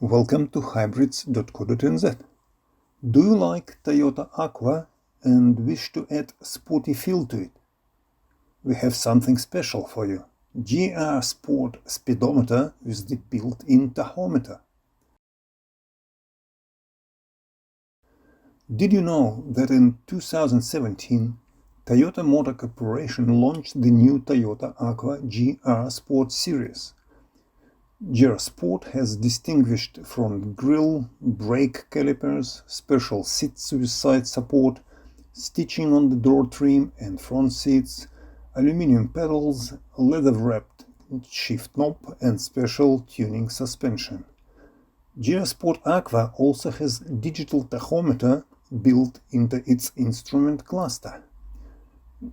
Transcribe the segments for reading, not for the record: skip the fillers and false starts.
Welcome to hybrids.co.nz. Do you like Toyota Aqua and wish to add sporty feel to it? We have something special for you. GR Sport Speedometer with the built-in Tachometer. Did you know that in 2017, Toyota Motor Corporation launched the new Toyota Aqua GR Sport series? GR Sport has distinguished front grille, brake calipers, special seats with side support, stitching on the door trim and front seats, aluminum pedals, leather-wrapped shift knob and special tuning suspension. GR Sport Aqua also has digital tachometer built into its instrument cluster.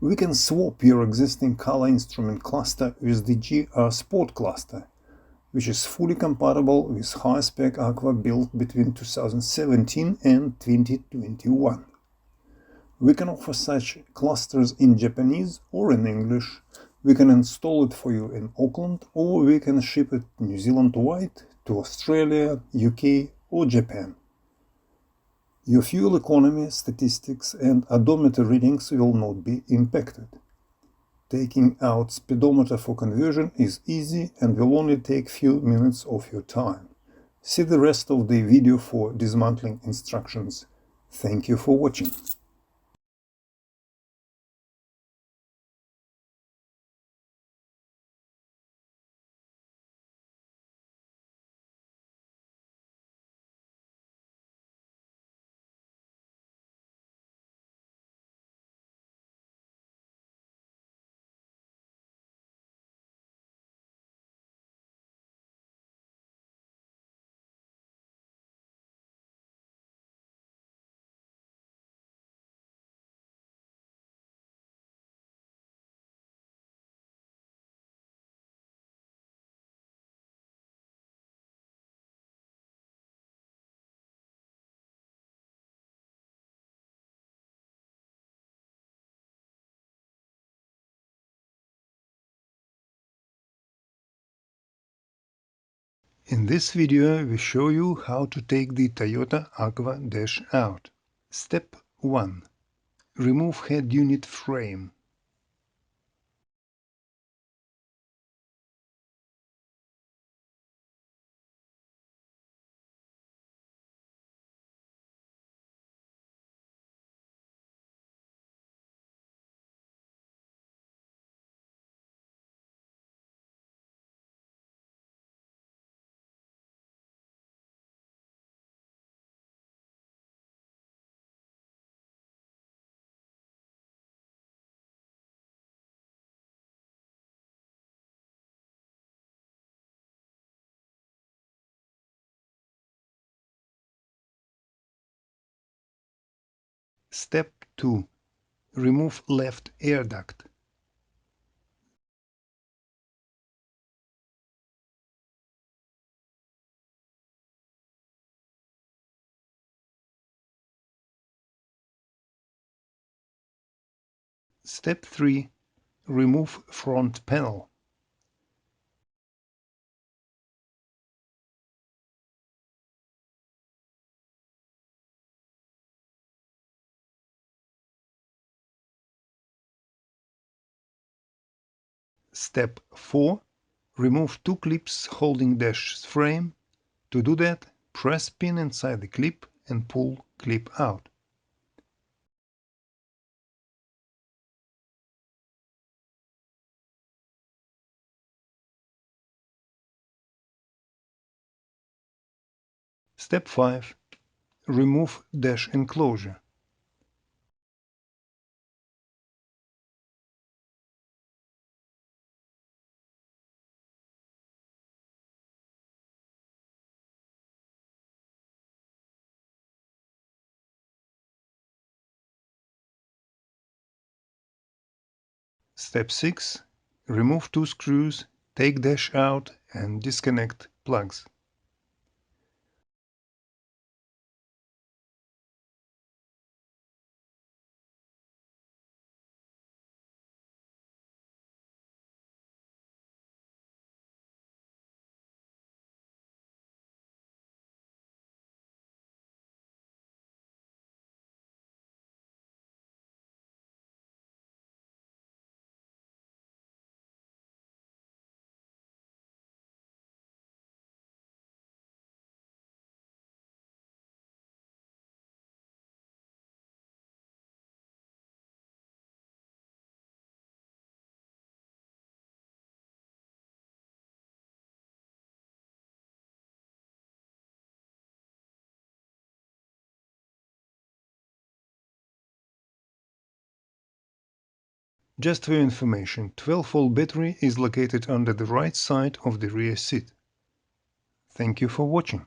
We can swap your existing color instrument cluster with the GR Sport cluster, which is fully compatible with high-spec Aqua built between 2017 and 2021. We can offer such clusters in Japanese or in English. We can install it for you in Auckland, or we can ship it New Zealand-wide to Australia, UK or Japan. Your fuel economy, statistics and odometer readings will not be impacted. Taking out speedometer for conversion is easy and will only take few minutes of your time. See the rest of the video for dismantling instructions. Thank you for watching. In this video, we show you how to take the Toyota Aqua dash out. Step 1. Remove head unit frame. Step 2. Remove left air duct. Step 3. Remove front panel. Step 4. Remove two clips holding dash frame. To do that, press pin inside the clip and pull clip out. Step 5. Remove dash enclosure. Step 6. Remove two screws, take dash out and disconnect plugs. Just for your information, 12-volt battery is located under the right side of the rear seat. Thank you for watching.